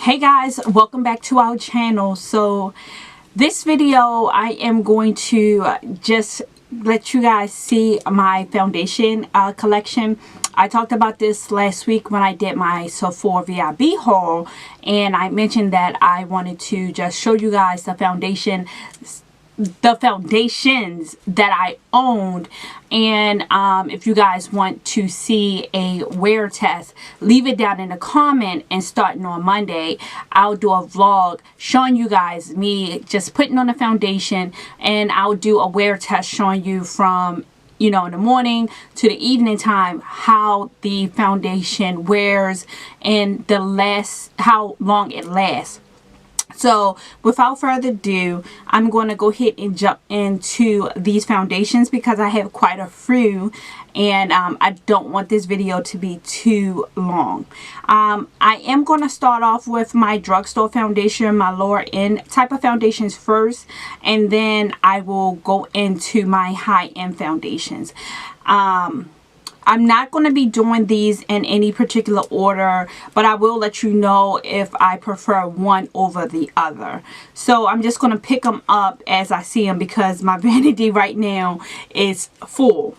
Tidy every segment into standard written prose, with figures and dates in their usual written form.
Hey guys, welcome back to our channel. So this video I am going to just let you guys see my foundation collection. I talked about this last week when I did my Sephora VIB haul, and I mentioned that I wanted to just show you guys the foundations that I owned. And if you guys want to see a wear test, leave it down in the comment, and starting on Monday I'll do a vlog showing you guys me just putting on the foundation, and I'll do a wear test showing you from in the morning to the evening time how the foundation wears and how long it lasts. So without further ado, I'm going to go ahead and jump into these foundations because I have quite a few, and I don't want this video to be too long. I am going to start off with my drugstore foundation, my lower end type of foundations first, and then I will go into my high-end foundations. I'm not going to be doing these in any particular order, but I will let you know if I prefer one over the other. So I'm just going to pick them up as I see them because my vanity right now is full.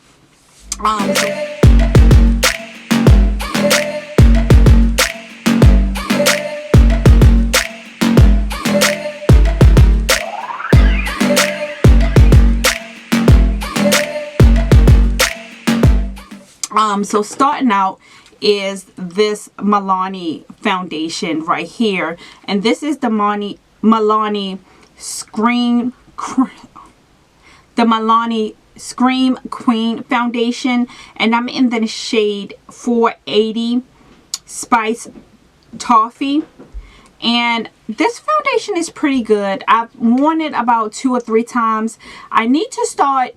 So starting out is this Maybelline foundation right here, and this is the Maybelline Scream Queen foundation, and I'm in the shade 480 Spice Toffee. And this foundation is pretty good. I've worn it about 2 or 3 times. I need to start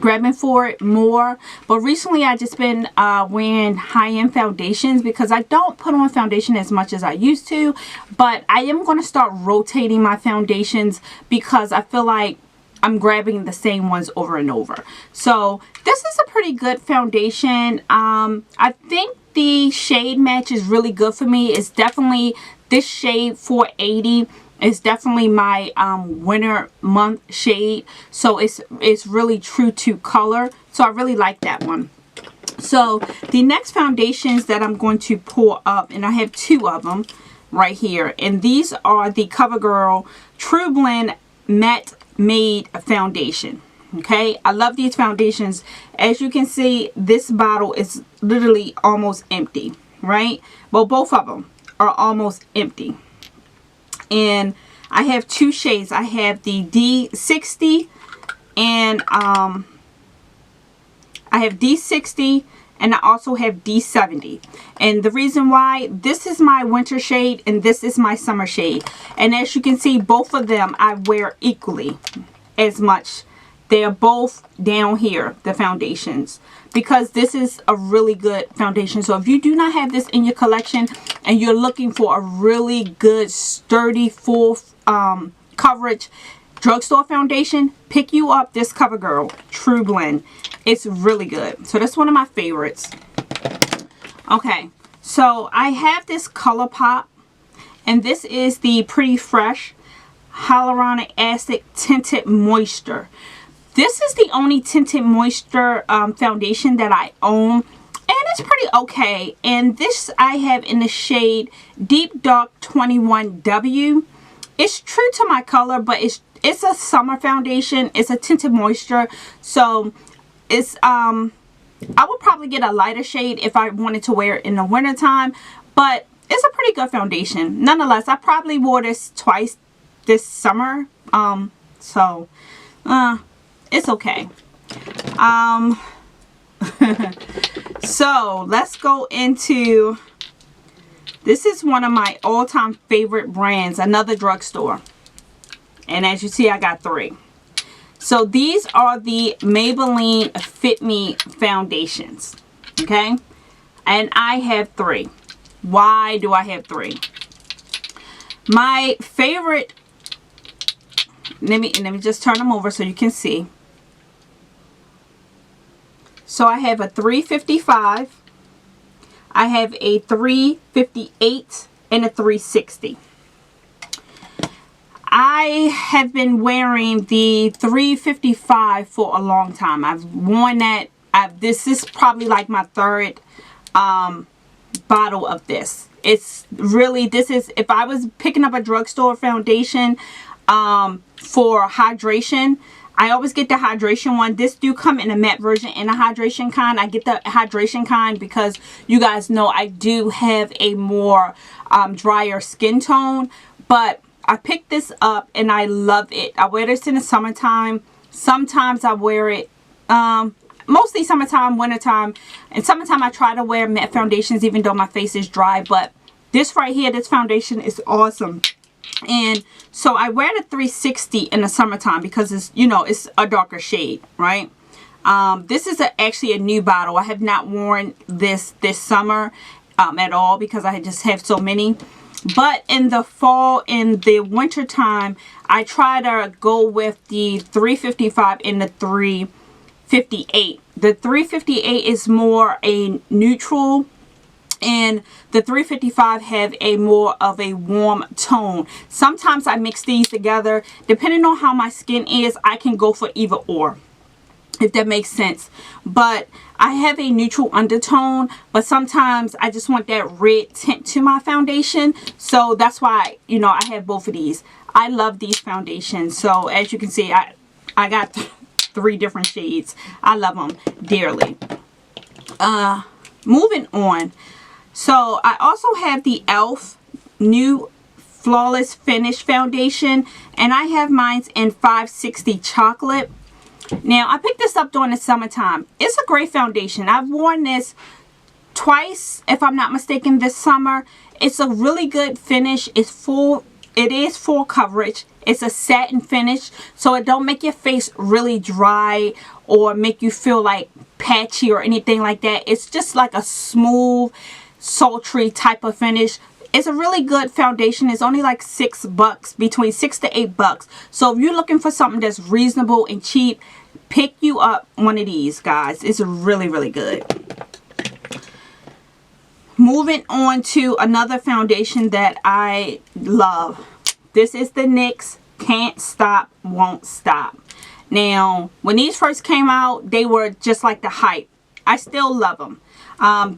grabbing for it more, but recently I just been wearing high-end foundations because I don't put on foundation as much as I used to, but I am going to start rotating my foundations because I feel like I'm grabbing the same ones over and over. So this is a pretty good foundation. I think the shade match is really good for me. It's definitely this shade 480. It's definitely my winter month shade, so it's really true to color, so I really like that one. So the next foundations that I'm going to pour up, and I have 2 of them right here, and these are the Covergirl True Blend Matte Made Foundation. Okay, I love these foundations. As you can see, this bottle is literally almost empty, right? Well, both of them are almost empty. And I have 2 shades. I have the D60 and I have D60 and I also have D70. And the reason why, this is my winter shade and this is my summer shade. And as you can see, both of them I wear equally as much. They are both down here, the foundations, because this is a really good foundation. So if you do not have this in your collection and you're looking for a really good, sturdy, full coverage drugstore foundation, pick you up this Covergirl True Blend. It's really good. So that's one of my favorites. Okay, so I have this ColourPop, and this is the Pretty Fresh Hyaluronic Acid Tinted Moisture. This is the only tinted moisture foundation that I own, and it's pretty okay. And this I have in the shade Deep Dark 21W. It's true to my color, but it's a summer foundation. It's a tinted moisture, so it's I would probably get a lighter shade if I wanted to wear it in the winter time, but it's a pretty good foundation nonetheless. I probably wore this twice this summer, so it's okay. So let's go into, this is one of my all-time favorite brands, another drugstore, and as you see I got 3. So these are the Maybelline FitMe foundations, okay, and I have 3. Why do I have 3? My favorite, let me just turn them over so you can see. So I have a 355, I have a 358, in a 360. I have been wearing the 355 for a long time. I've worn that. This is probably like my third bottle of this. It's really, this is, if I was picking up a drugstore foundation for hydration, I always get the hydration one. This do come in a matte version and a hydration kind. I get the hydration kind because you guys know I do have a more drier skin tone. But I picked this up and I love it. I wear this in the summertime. Sometimes I wear it mostly summertime, wintertime, and summertime I try to wear matte foundations even though my face is dry. But this right here, this foundation is awesome. And so I wear the 360 in the summertime because it's, you know, it's a darker shade, right? This is actually a new bottle. I have not worn this summer at all because I just have so many. But in the fall, in the winter time, I try to go with the 355 and the 358. The 358 is more a neutral, and the 355 have a more of a warm tone. Sometimes I mix these together. Depending on how my skin is, I can go for either or, if that makes sense. But I have a neutral undertone, but sometimes I just want that red tint to my foundation. So that's why, you know, I have both of these. I love these foundations. So as you can see, I got 3 different shades. I love them dearly. Moving on. So I also have the E.L.F. new Flawless Finish foundation, and I have mine in 560 chocolate. Now, I picked this up during the summertime. It's a great foundation. I've worn this twice, if I'm not mistaken, this summer. It's a really good finish. It's full. It is full coverage. It's a satin finish, so it don't make your face really dry or make you feel like patchy or anything like that. It's just like a smooth, sultry type of finish. It's a really good foundation. It's only like $6, between $6 to $8. So if you're looking for something that's reasonable and cheap, pick you up one of these, guys. It's really, really good. Moving on to another foundation that I love. This is the NYX Can't Stop, Won't Stop. Now, when these first came out, they were just like the hype. I still love them.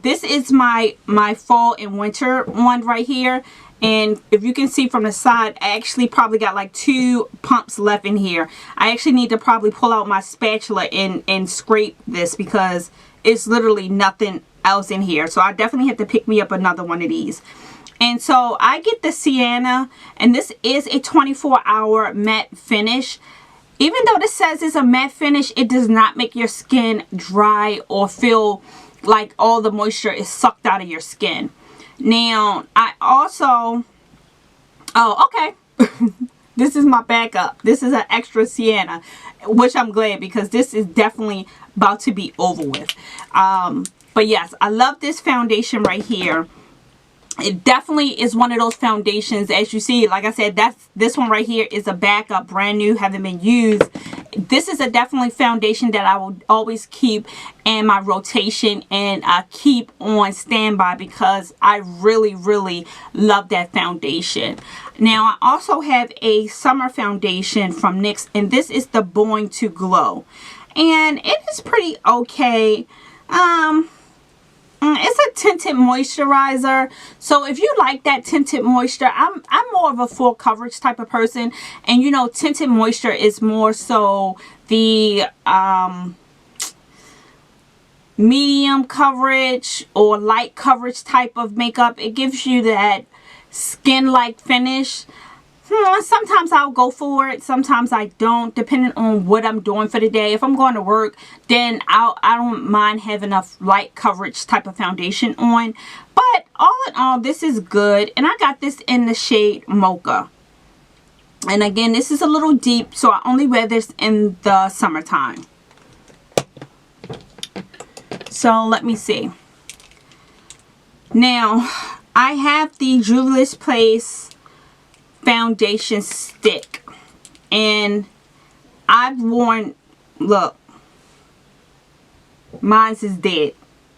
This is my fall and winter one right here. And if you can see from the side, I actually probably got like 2 pumps left in here. I actually need to probably pull out my spatula and scrape this because it's literally nothing else in here. So I definitely have to pick me up another one of these. And so I get the Sienna, and this is a 24-hour matte finish. Even though this says it's a matte finish, it does not make your skin dry or feel like all the moisture is sucked out of your skin. Now, I also, oh, okay. This is my backup. This is an extra Sienna, which I'm glad because this is definitely about to be over with. But yes, I love this foundation right here. It definitely is one of those foundations, as you see, like I said, this one right here is a backup, brand new, haven't been used. This is a definitely foundation that I will always keep in my rotation and keep on standby because I really, really love that foundation. Now, I also have a summer foundation from NYX, and this is the Born to Glow. And it is pretty okay. It's a tinted moisturizer, so if you like that tinted moisture, I'm more of a full coverage type of person, and you know, tinted moisture is more so the medium coverage or light coverage type of makeup. It gives you that skin-like finish. Sometimes I'll go for it, sometimes I don't, depending on what I'm doing for the day. If I'm going to work, then I don't mind having a light coverage type of foundation on. But all in all, this is good, and I got this in the shade Mocha. And again, this is a little deep, so I only wear this in the summertime. So let me see. Now, I have the Juvia's Place foundation stick, and I've worn, look, mine's is dead.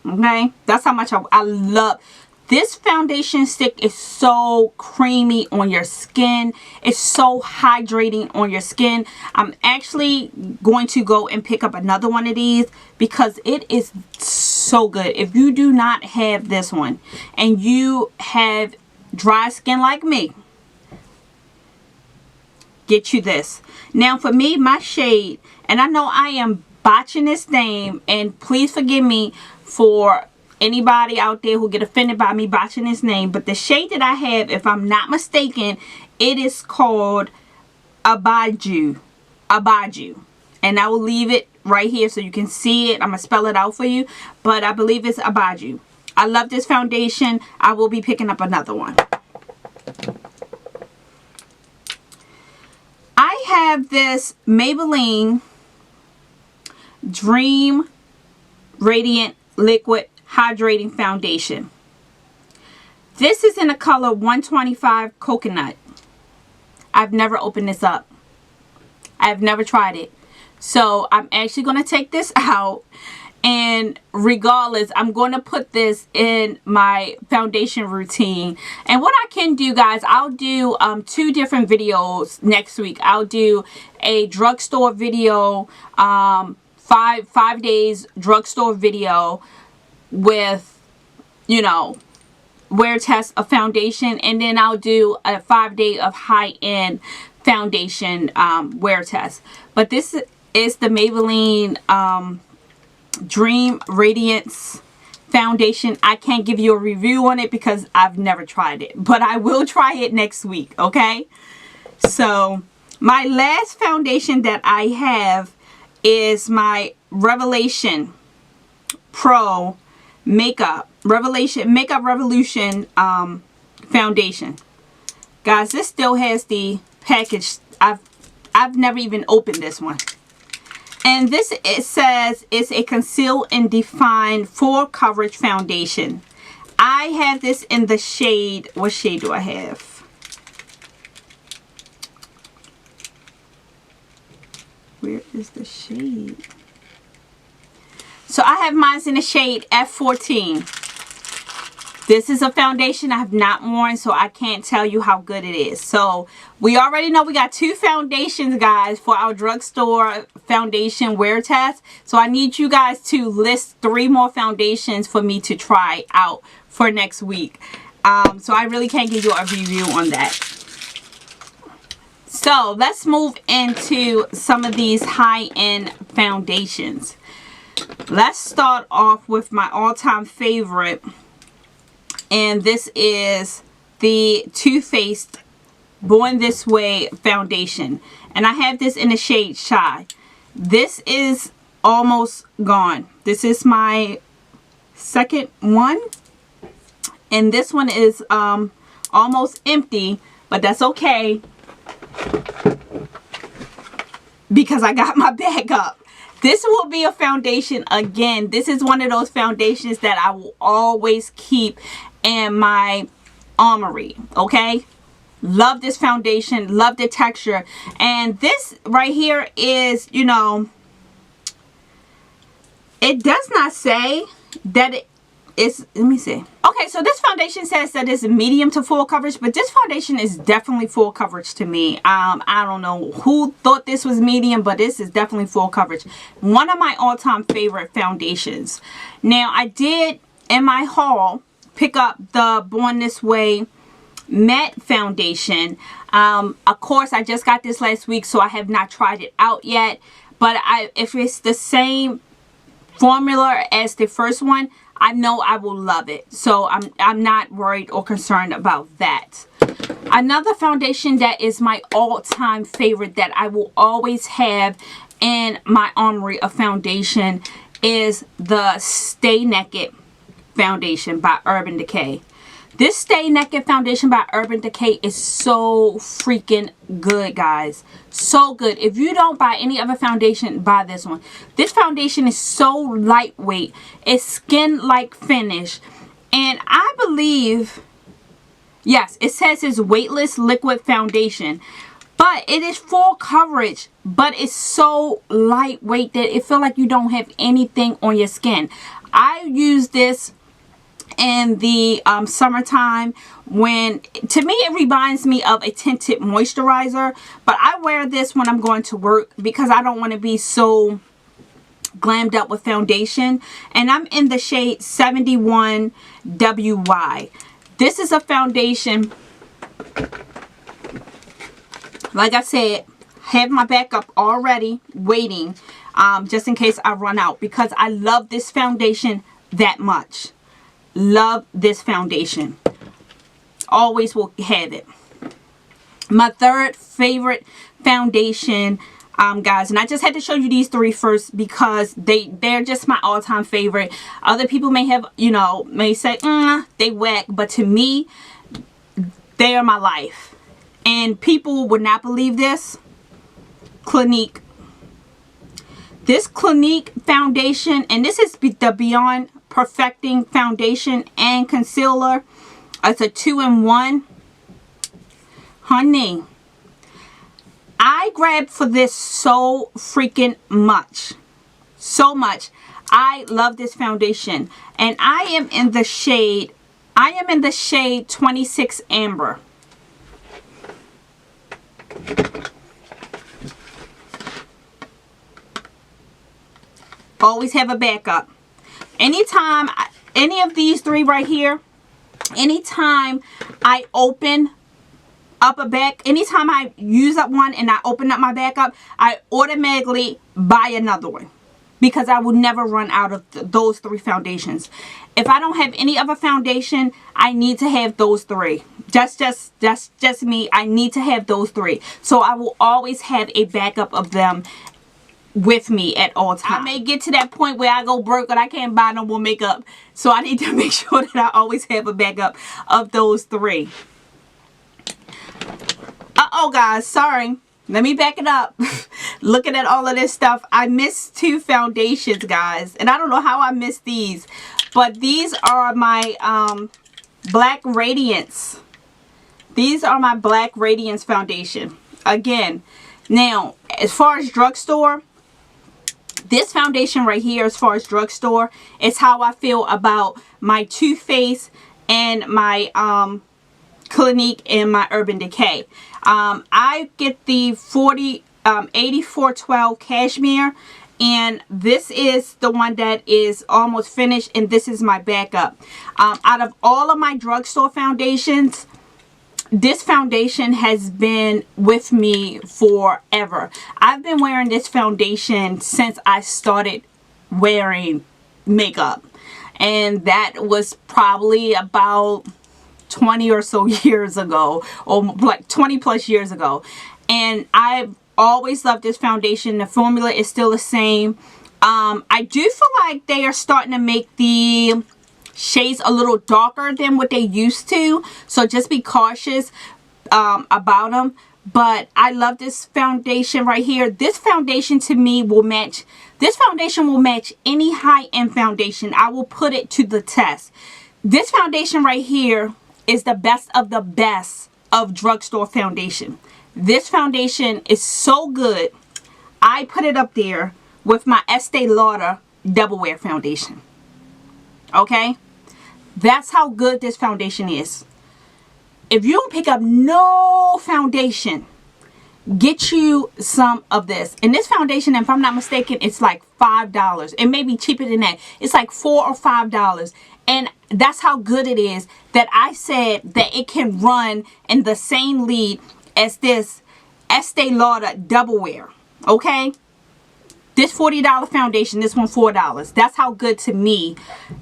Okay, that's how much I love. This foundation stick is so creamy on your skin. It's so hydrating on your skin. I'm actually going to go and pick up another one of these because it is so good. If you do not have this one and you have dry skin like me, get you this. Now for me, my shade, and I know I am botching this name, and please forgive me for anybody out there who get offended by me botching this name, but the shade that I have, if I'm not mistaken, it is called Abaju. And I will leave it right here so you can see it. I'm going to spell it out for you, but I believe it's Abaju. I love this foundation. I will be picking up another one. I have this Maybelline Dream Radiant Liquid Hydrating Foundation. This is in the color 125 Coconut. I've never opened this up. I've never tried it. So I'm actually going to take this out, and regardless, I'm going to put this in my foundation routine. And what I can do, guys, I'll do 2 different videos next week. I'll do a drugstore video, 5 days drugstore video with, you know, wear test of foundation, and then I'll do a 5-day of high-end foundation wear test. But this is the Maybelline Dream Radiance Foundation. I can't give you a review on it because I've never tried it, but I will try it next week, okay? So my last foundation that I have is my Revelation Pro Makeup Revolution foundation. Guys, this still has the package. I've never even opened this one. And this, it says it's a conceal and define full coverage foundation. I have this in the shade, what shade do I have? Where is the shade? So I have mine in the shade F14. This is a foundation I have not worn, so I can't tell you how good it is. So we already know we got 2 foundations, guys, for our drugstore foundation wear test. So I need you guys to list 3 more foundations for me to try out for next week. So I really can't give you a review on that. So let's move into some of these high-end foundations. Let's start off with my all-time favorite, and this is the Too Faced Born This Way foundation, and I have this in the shade Shy. This is almost gone. This is my second one, and this one is almost empty, but that's okay because I got my bag up. This will be a foundation again. This is one of those foundations that I will always keep in my armory, okay? Love this foundation, love the texture. And this right here is, you know, it does not say that it is, let me see. Okay, so this foundation says that it's medium to full coverage, but this foundation is definitely full coverage to me. I don't know who thought this was medium, but this is definitely full coverage. One of my all-time favorite foundations. Now, I did, in my haul, pick up the Born This Way matte foundation. Of course, I just got this last week, so I have not tried it out yet. But if it's the same formula as the first one, I know I will love it. So I'm not worried or concerned about that. Another foundation that is my all-time favorite that I will always have in my armory of foundation is the Stay Naked foundation by Urban Decay. This Stay Naked foundation by Urban Decay is so freaking good, guys. So good. If you don't buy any other foundation, buy this one. This foundation is so lightweight. It's skin-like finish. And I believe, yes, it says it's weightless liquid foundation. But it is full coverage. But it's so lightweight that it feels like you don't have anything on your skin. I use this in the summertime, when to me it reminds me of a tinted moisturizer, but I wear this when I'm going to work because I don't want to be so glammed up with foundation. And I'm in the shade 71 WY. This is a foundation, like I said, have my backup already waiting, just in case I run out, because I love this foundation that much. Love this foundation. Always will have it. My third favorite foundation, guys, and I just had to show you these three first because they're just my all-time favorite. Other people may have, you know, may say they whack, but to me they are my life. And people would not believe this. Clinique. This Clinique foundation, and this is the Beyond Perfecting Foundation and Concealer. It's a 2-in-1. Honey, I grabbed for this so freaking much. So much. I love this foundation. And I am in the shade 26 Amber. Always have a backup. Anytime, any of these three right here, anytime I open up a back, anytime I use up one and I open up my backup, I automatically buy another one because I will never run out of those three foundations. If I don't have any other foundation, I need to have those three. That's just me. I need to have those three. So I will always have a backup of them with me at all times. I may get to that point where I go broke and I can't buy no more makeup. So I need to make sure that I always have a backup of those three. Uh-oh, guys. Sorry. Let me back it up. Looking at all of this stuff, I missed two foundations, guys. And I don't know how I missed these. But these are my Black Radiance. These are my Black Radiance foundation. Again, now, as far as drugstore, this foundation right here, as far as drugstore, is how I feel about my Too Faced and my Clinique and my Urban Decay. I get the 8412 Cashmere, and this is the one that is almost finished, and this is my backup. Out of all of my drugstore foundations, this foundation has been with me forever. I've been wearing this foundation since I started wearing makeup. And that was probably about 20 or so years ago. Or like 20 plus years ago. And I've always loved this foundation. The formula is still the same. I do feel like they are starting to make the shades a little darker than what they used to, so just be cautious about them. But I love this foundation right here. This foundation to me will match, this foundation will match any high-end foundation. I will put it to the test. This foundation right here is the best of drugstore foundation. This foundation is so good. I put it up there with my Estée Lauder Double Wear foundation. Okay, that's how good this foundation is. If you don't pick up no foundation, get you some of this. And this foundation, if I'm not mistaken, it's like $5. It may be cheaper than that. It's like $4 or $5. And that's how good it is that I said that it can run in the same lead as this Estée Lauder Double Wear. Okay? This $40 foundation, this one $4. That's how good to me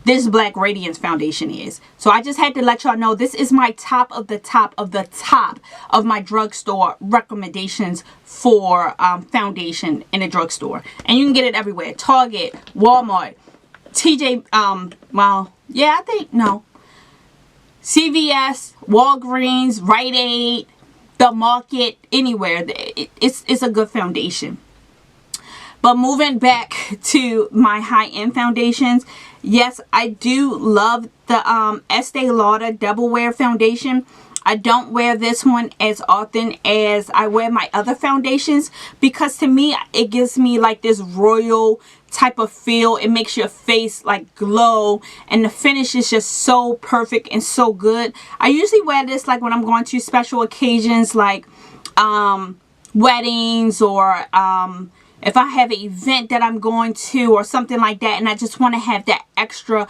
this Black Radiance foundation is. So I just had to let y'all know this is my top of the top of the top of my drugstore recommendations for foundation in a drugstore. And you can get it everywhere. Target, Walmart, TJ, well, yeah, I think, no. CVS, Walgreens, Rite Aid, the Market, anywhere. It's a good foundation. But moving back to my high-end foundations, yes, I do love the Estée Lauder Double Wear foundation. I don't wear this one as often as I wear my other foundations, because to me it gives me like this royal type of feel. It makes your face like glow, and the finish is just so perfect and so good. I usually wear this like when I'm going to special occasions like weddings, or if I have an event that I'm going to or something like that, and I just want to have that extra,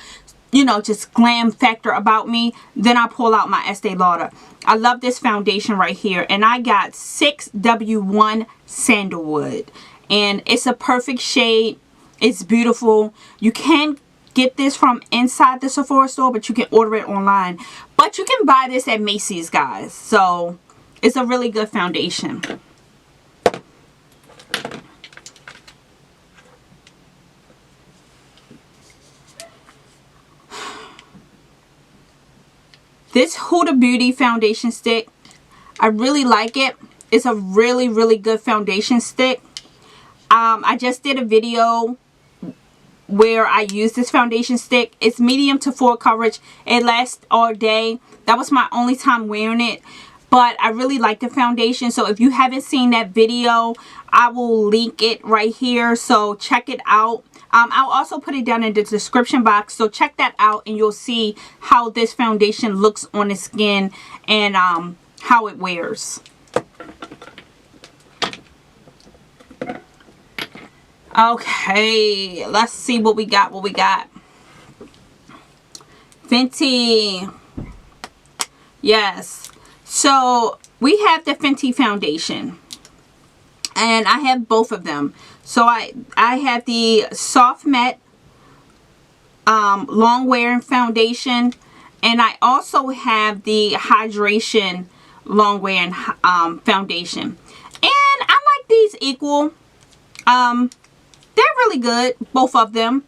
you know, just glam factor about me, then I pull out my Estee Lauder. I love this foundation right here, and I got 6W1 Sandalwood, and it's a perfect shade. It's beautiful. You can get this from inside the Sephora store, but you can order it online. But you can buy this at Macy's, guys. So it's a really good foundation. This Huda Beauty foundation stick, I really like it. It's a really, really good foundation stick. I just did a video where I use this foundation stick. It's medium to full coverage. It lasts all day. That was my only time wearing it. But I really like the foundation. So if you haven't seen that video, I will link it right here. So check it out. I'll also put it down in the description box. So check that out and you'll see how this foundation looks on the skin and how it wears. Okay, let's see what we got. Fenty. Yes. So we have the Fenty foundation. And I have both of them. So I have the soft matte long wearing foundation, and I also have the hydration long wearing foundation. And I like these equal. They're really good, both of them.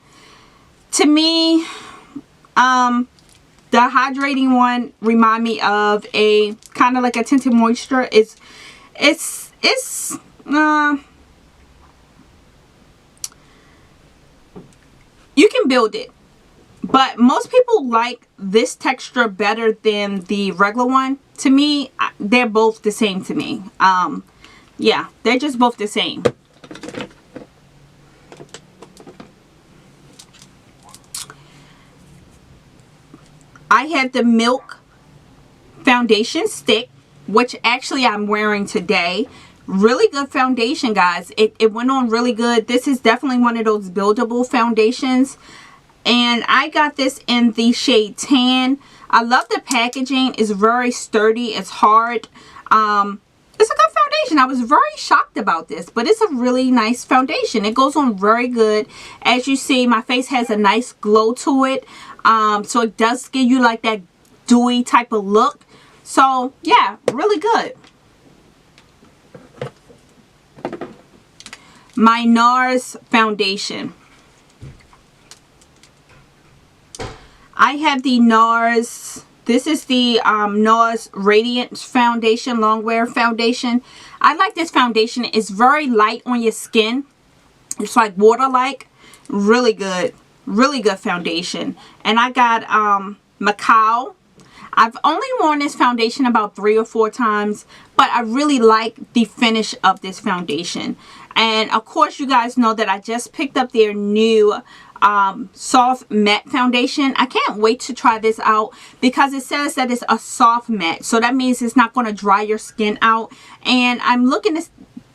To me, the hydrating one remind me of a kind of like a tinted moisture. You can build it, but most people like this texture better than the regular one. To me, they're both the same to me. Yeah, they're just both the same. I have the Milk foundation stick, which actually I'm wearing today. Really good foundation, guys. It went on really good. This is definitely one of those buildable foundations, and I got this in the shade Tan. I love the packaging. It's very sturdy. It's hard. It's a good foundation. I was very shocked about this, but it's a really nice foundation. It goes on very good. As you see, my face has a nice glow to it, so it does give you like that dewy type of look. So yeah, really good. My NARS foundation. I have the NARS. This is the NARS Radiant Foundation, Longwear Foundation. I like this foundation. It's very light on your skin. It's like water-like. Really good. Really good foundation. And I got Macao. I've only worn this foundation about 3 or 4 times, but I really like the finish of this foundation. And of course, you guys know that I just picked up their new soft matte foundation. I can't wait to try this out because it says that it's a soft matte, so that means it's not going to dry your skin out. And I'm looking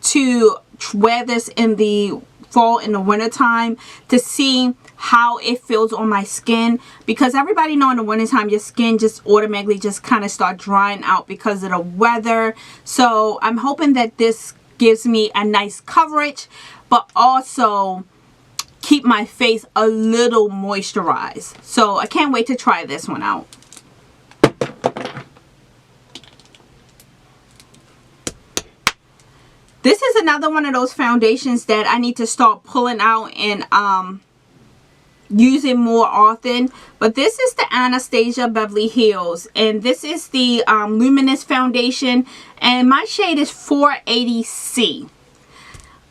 to wear this in the fall, in the winter time, to see how it feels on my skin, because everybody know in the winter time your skin just automatically just kind of start drying out because of the weather. So I'm hoping that this gives me a nice coverage, but also keep my face a little moisturized. So I can't wait to try this one out. This is another one of those foundations that I need to start pulling out and using more often. But this is the Anastasia Beverly Hills, and this is the Luminous foundation, and my shade is 480C.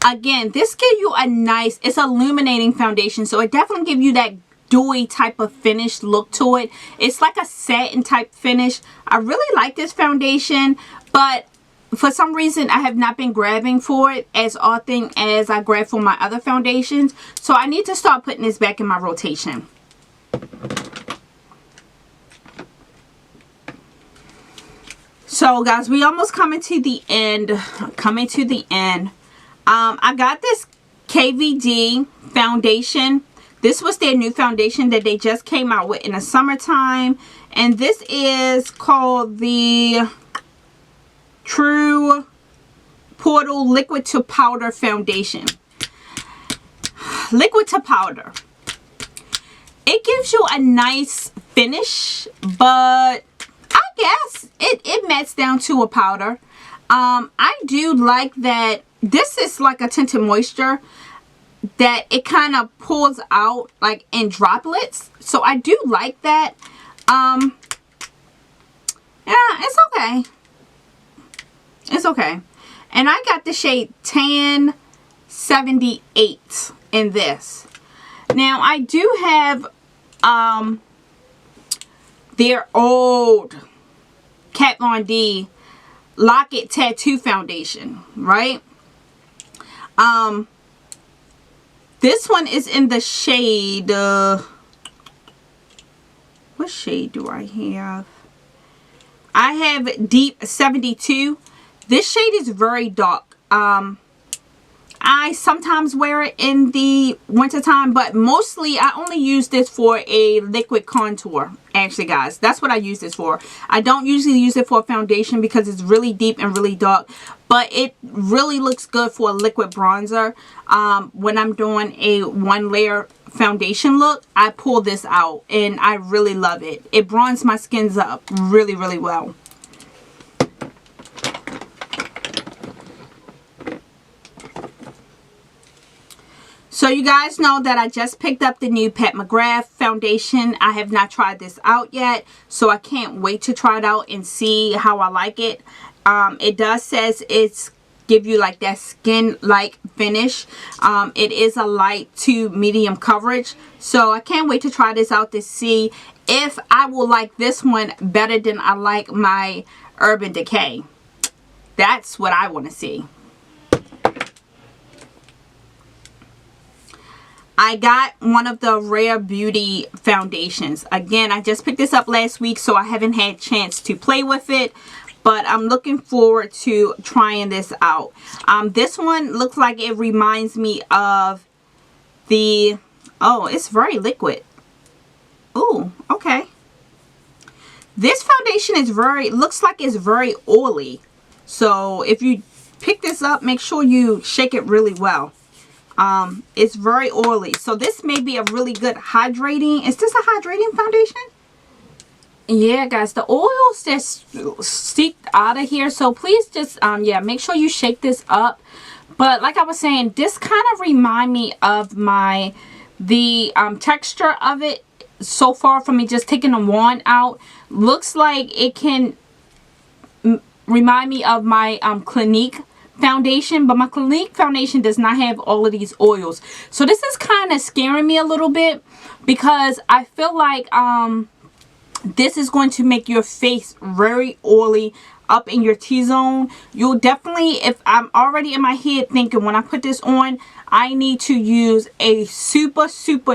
Again, this gives you a nice, it's illuminating foundation, so it definitely gives you that dewy type of finish look to it. It's like a satin type finish. I really like this foundation, but for some reason I have not been grabbing for it as often as I grab for my other foundations. So I need to start putting this back in my rotation. So guys, we almost coming to the end. I got this KVD foundation. This was their new foundation that they just came out with in the summertime. And this is called the True Portal Liquid to Powder Foundation. Liquid to powder. It gives you a nice finish, but I guess it mattes down to a powder. I do like that this is like a tinted moisture, that it kind of pulls out like in droplets. So I do like that. Yeah, it's okay. It's okay. And I got the shade Tan 78 in this. Now I do have their old Kat Von D Lock It Tattoo Foundation, right? This one is in the shade, what shade do I have? I have Deep 72. This shade is very dark. I sometimes wear it in the wintertime, but mostly I only use this for a liquid contour. Actually, guys, that's what I use this for. I don't usually use it for a foundation because it's really deep and really dark, but it really looks good for a liquid bronzer. When I'm doing a one layer foundation look, I pull this out and I really love it. It bronzes my skins up really, really well. So you guys know that I just picked up the new Pat McGrath foundation. I have not tried this out yet, so I can't wait to try it out and see how I like it. It does says it's give you like that skin-like finish. It is a light to medium coverage, so I can't wait to try this out to see if I will like this one better than I like my Urban Decay. That's what I want to see. I got one of the Rare Beauty foundations. Again, I just picked this up last week, so I haven't had a chance to play with it. But I'm looking forward to trying this out. This one looks like it reminds me of the... Oh, it's very liquid. Ooh, okay. This foundation is very... looks like it's very oily. So if you pick this up, make sure you shake it really well. It's very oily, so this may be a really good hydrating. Is this a hydrating foundation? Yeah, guys, the oils just seeped out of here, so please just yeah, make sure you shake this up. But like I was saying, this kind of remind me of the texture of it so far from me just taking the wand out. Looks like it can remind me of my Clinique foundation, but my Clinique foundation does not have all of these oils. So this is kind of scaring me a little bit because I feel like this is going to make your face very oily up in your T-zone. You'll definitely, if I'm already in my head thinking when I put this on, I need to use a super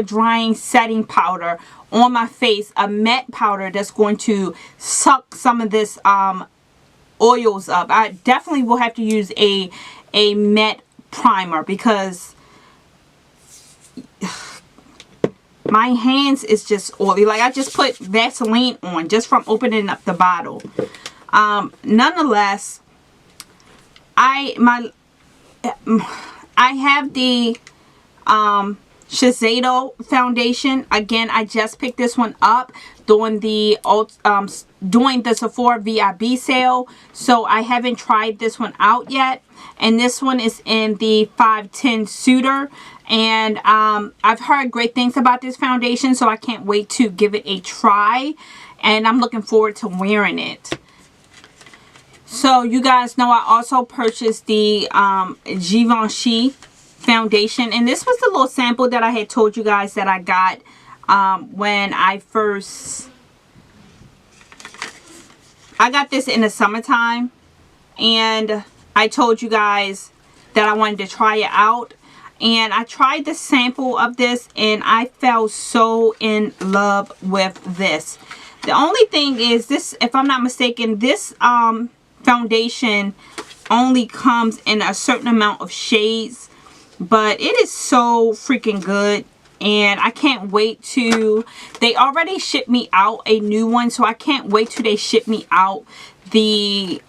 drying setting powder on my face, a matte powder that's going to suck some of this oils up. I definitely will have to use a matte primer because my hands is just oily. Like I just put Vaseline on just from opening up the bottle. Nonetheless, I have the Shiseido foundation. Again, I just picked this one up during the Sephora VIB sale, so I haven't tried this one out yet. And this one is in the 510 Suitor, and I've heard great things about this foundation, so I can't wait to give it a try, and I'm looking forward to wearing it. So you guys know I also purchased the Givenchy foundation, and this was the little sample that I had told you guys that I got when I got this in the summertime, and I told you guys that I wanted to try it out, and I tried the sample of this and I fell so in love with this. The only thing is this, if I'm not mistaken, this foundation only comes in a certain amount of shades, but it is so freaking good. And I can't wait to, they already shipped me out a new one, so I can't wait till they ship me out the,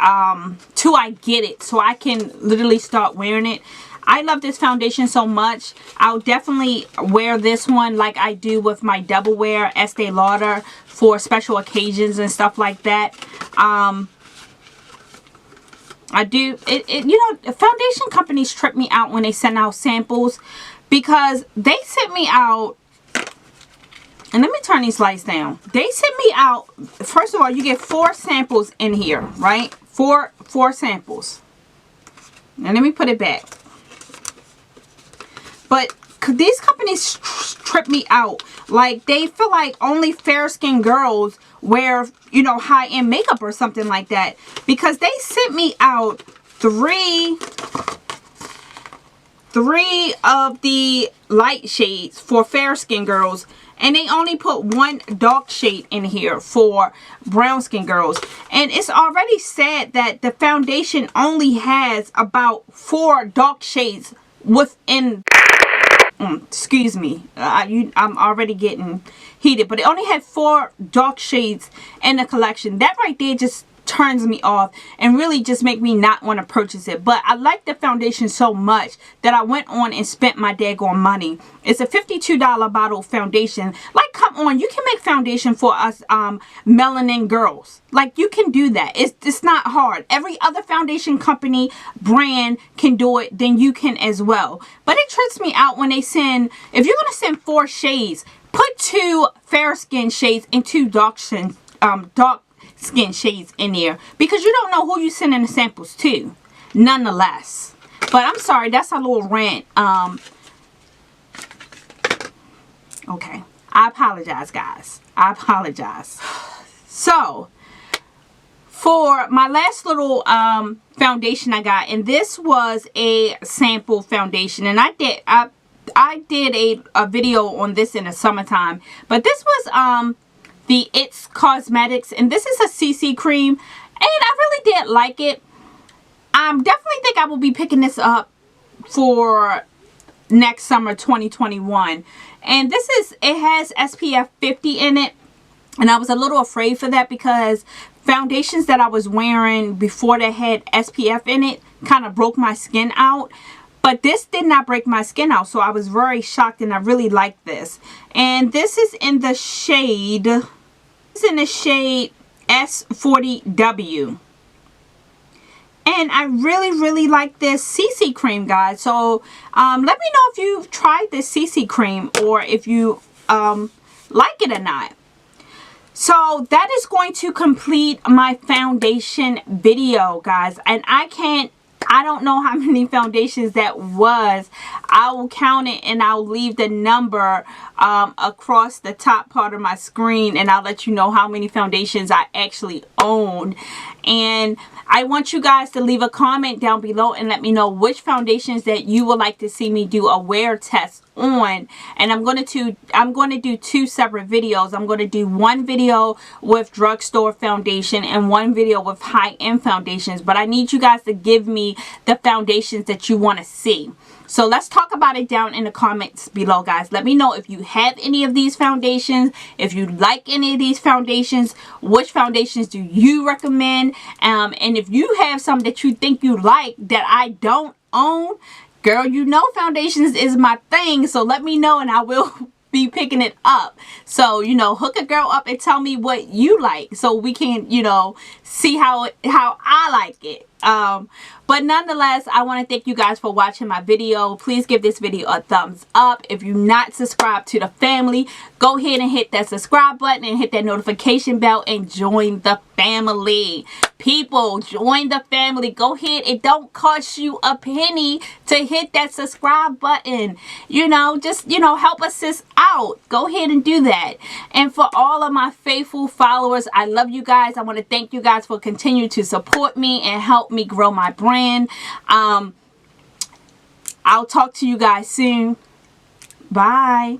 till I get it, so I can literally start wearing it. I love this foundation so much. I'll definitely wear this one like I do with my double wear Estee Lauder for special occasions and stuff like that. I do, you know, foundation companies trip me out when they send out samples, because they sent me out, and let me turn these lights down. They sent me out, first of all, you get 4 samples in here, right? Four samples. And let me put it back. But these companies trip me out. Like, they feel like only fair-skinned girls wear, you know, high-end makeup or something like that. Because they sent me out three of the light shades for fair-skinned girls, and they only put 1 dark shade in here for brown-skinned girls. And it's already said that the foundation only has about 4 dark shades within, excuse me, I'm already getting heated, but it only had 4 dark shades in the collection. That right there just turns me off and really just make me not want to purchase it. But I like the foundation so much that I went on and spent my daggone money. It's a $52 bottle foundation. Like, come on, you can make foundation for us melanin girls. Like, you can do that. It's not hard. Every other foundation company brand can do it, then you can as well. But it trips me out when they send, if you're gonna send 4 shades, put 2 fair skin shades and 2 dark skin shades in there, because you don't know who you sending the samples to, nonetheless. But I'm sorry, that's a little rant. Okay, I apologize, guys. I apologize. So for my last little foundation I got, and this was a sample foundation, and I did a video on this in the summertime, but this was the It's Cosmetics, and this is a CC cream, and I really did like it. I definitely think I will be picking this up for next summer 2021. And this is, it has SPF 50 in it, and I was a little afraid for that because foundations that I was wearing before that had SPF in it kind of broke my skin out. But this did not break my skin out, so I was very shocked, and I really liked this. And this is in the shade, S40W. And I really like this CC cream, guys. So let me know if you've tried this CC cream, or if you like it or not. So that is going to complete my foundation video, guys. And I don't know how many foundations that was. I will count it, and I'll leave the number across the top part of my screen, and I'll let you know how many foundations I actually own. And I want you guys to leave a comment down below and let me know which foundations that you would like to see me do a wear test on. And I'm going to do 2 separate videos. I'm going to do one video with drugstore foundation and one video with high-end foundations. But I need you guys to give me the foundations that you want to see. So let's talk about it down in the comments below, guys. Let me know if you have any of these foundations, if you like any of these foundations, which foundations do you recommend, and if you have some that you think you like that I don't own, girl, you know foundations is my thing, so let me know and I will be picking it up. So, you know, hook a girl up and tell me what you like, so we can, you know, see how I like it. But nonetheless, I want to thank you guys for watching my video. Please give this video a thumbs up. If you're not subscribed to the family, go ahead and hit that subscribe button and hit that notification bell and join the family. People, join the family. Go ahead. It don't cost you a penny to hit that subscribe button. You know, just, you know, help us sis out. Go ahead and do that. And for all of my faithful followers, I love you guys. I want to thank you guys for continuing to support me and help me grow my brand. I'll talk to you guys soon. Bye.